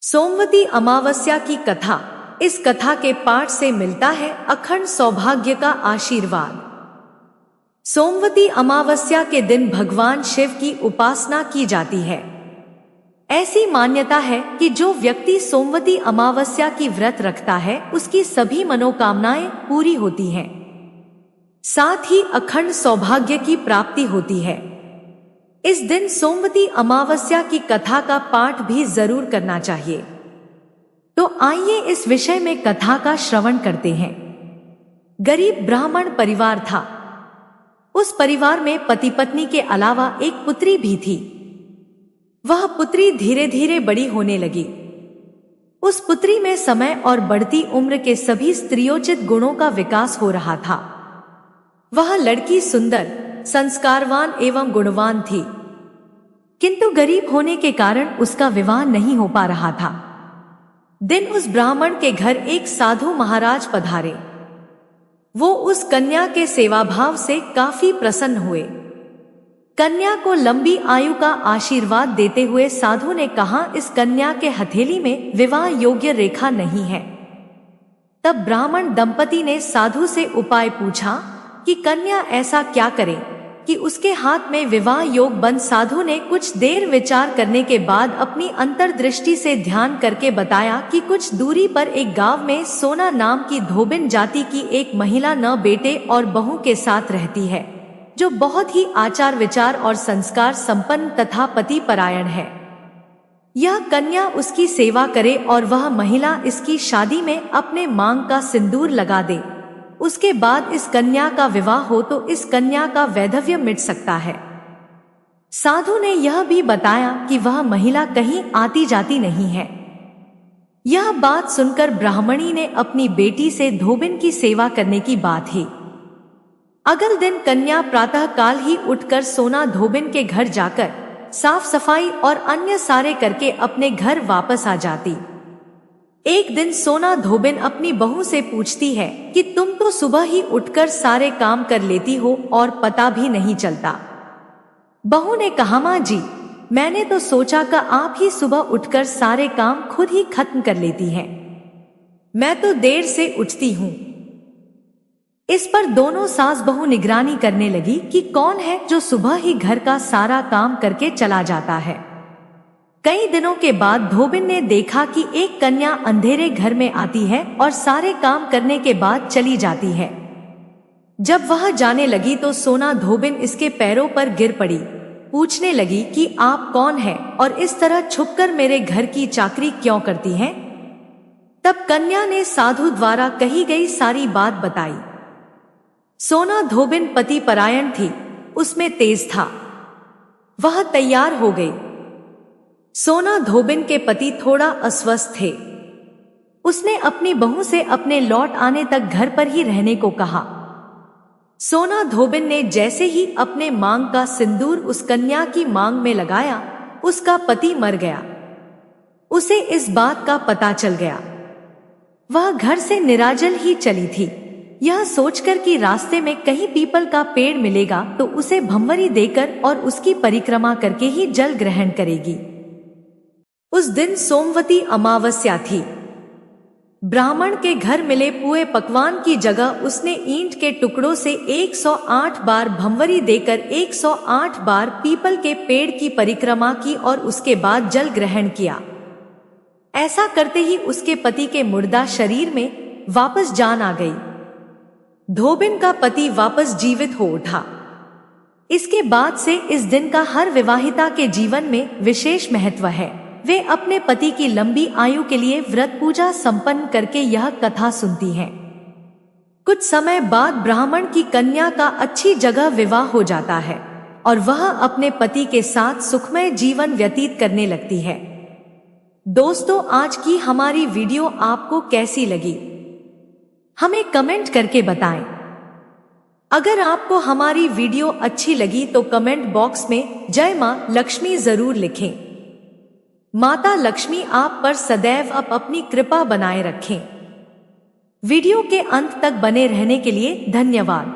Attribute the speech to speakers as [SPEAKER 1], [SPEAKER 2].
[SPEAKER 1] सोमवती अमावस्या की कथा। इस कथा के पाठ से मिलता है अखंड सौभाग्य का आशीर्वाद। सोमवती अमावस्या के दिन भगवान शिव की उपासना की जाती है। ऐसी मान्यता है कि जो व्यक्ति सोमवती अमावस्या की व्रत रखता है उसकी सभी मनोकामनाएं पूरी होती हैं। साथ ही अखंड सौभाग्य की प्राप्ति होती है। इस दिन सोमवती अमावस्या की कथा का पाठ भी जरूर करना चाहिए। तो आइए इस विषय में कथा का श्रवण करते हैं। गरीब ब्राह्मण परिवार था। उस परिवार में पति पत्नी के अलावा एक पुत्री भी थी। वह पुत्री धीरे धीरे बड़ी होने लगी। उस पुत्री में समय और बढ़ती उम्र के सभी स्त्रियोचित गुणों का विकास हो रहा था। वह लड़की सुंदर, संस्कारवान एवं गुणवान थी, किंतु गरीब होने के कारण उसका विवाह नहीं हो पा रहा था। दिन उस ब्राह्मण के घर एक साधु महाराज पधारे। वो उस कन्या के सेवाभाव से काफी प्रसन्न हुए। कन्या को लंबी आयु का आशीर्वाद देते हुए साधु ने कहा, इस कन्या के हथेली में विवाह योग्य रेखा नहीं है। तब ब्राह्मण दंपति ने साधु से उपाय पूछा कि कन्या ऐसा क्या करे कि उसके हाथ में विवाह योग बन। साधु ने कुछ देर विचार करने के बाद अपनी अंतर्दृष्टि से ध्यान करके बताया कि कुछ दूरी पर एक गांव में सोना नाम की धोबिन जाति की एक महिला न बेटे और बहू के साथ रहती है, जो बहुत ही आचार विचार और संस्कार संपन्न तथा पति परायण है। यह कन्या उसकी सेवा करे और वह महिला इसकी शादी में अपने मांग का सिंदूर लगा दे। उसके बाद इस कन्या का विवाह हो तो इस कन्या का वैधव्य मिट सकता है। साधु ने यह भी बताया कि वह महिला कहीं आती जाती नहीं है। यह बात सुनकर ब्राह्मणी ने अपनी बेटी से धोबिन की सेवा करने की बात ही। अगले दिन कन्या प्रातः काल ही उठकर सोना धोबिन के घर जाकर साफ सफाई और अन्य सारे करके अपने घर वापस आ जाती। एक दिन सोना धोबिन अपनी बहू से पूछती है कि तुम तो सुबह ही उठकर सारे काम कर लेती हो और पता भी नहीं चलता। बहू ने कहा, माँ जी, मैंने तो सोचा कि आप ही सुबह उठकर सारे काम खुद ही खत्म कर लेती हैं। मैं तो देर से उठती हूँ। इस पर दोनों सास बहू निगरानी करने लगी कि कौन है जो सुबह ही घर का सारा काम करके चला जाता है। कई दिनों के बाद धोबिन ने देखा कि एक कन्या अंधेरे घर में आती है और सारे काम करने के बाद चली जाती है। जब वह जाने लगी तो सोना धोबिन इसके पैरों पर गिर पड़ी। पूछने लगी कि आप कौन हैं और इस तरह छुपकर मेरे घर की चाकरी क्यों करती हैं? तब कन्या ने साधु द्वारा कही गई सारी बात बताई। सोना धोबिन पति परायण थी, उसमें तेज था। वह तैयार हो गई। सोना धोबिन के पति थोड़ा अस्वस्थ थे। उसने अपनी बहू से अपने लौट आने तक घर पर ही रहने को कहा। सोना धोबिन ने जैसे ही अपने मांग का सिंदूर उस कन्या की मांग में लगाया, उसका पति मर गया। उसे इस बात का पता चल गया। वह घर से निराजल ही चली थी। यह सोचकर कि रास्ते में कहीं पीपल का पेड़ मिलेगा तो उसे भंवरी देकर और उसकी परिक्रमा करके ही जल ग्रहण करेगी। उस दिन सोमवती अमावस्या थी। ब्राह्मण के घर मिले पुए पकवान की जगह उसने ईंट के टुकड़ों से 108 बार भंवरी देकर 108 बार पीपल के पेड़ की परिक्रमा की और उसके बाद जल ग्रहण किया। ऐसा करते ही उसके पति के मुर्दा शरीर में वापस जान आ गई। धोबिन का पति वापस जीवित हो उठा। इसके बाद से इस दिन का हर विवाहिता के जीवन में विशेष महत्व है। वे अपने पति की लंबी आयु के लिए व्रत पूजा संपन्न करके यह कथा सुनती हैं। कुछ समय बाद ब्राह्मण की कन्या का अच्छी जगह विवाह हो जाता है और वह अपने पति के साथ सुखमय जीवन व्यतीत करने लगती है। दोस्तों, आज की हमारी वीडियो आपको कैसी लगी, हमें कमेंट करके बताएं। अगर आपको हमारी वीडियो अच्छी लगी तो कमेंट बॉक्स में जय मां लक्ष्मी जरूर लिखें। माता लक्ष्मी आप पर सदैव अपनी कृपा बनाए रखें। वीडियो के अंत तक बने रहने के लिए धन्यवाद।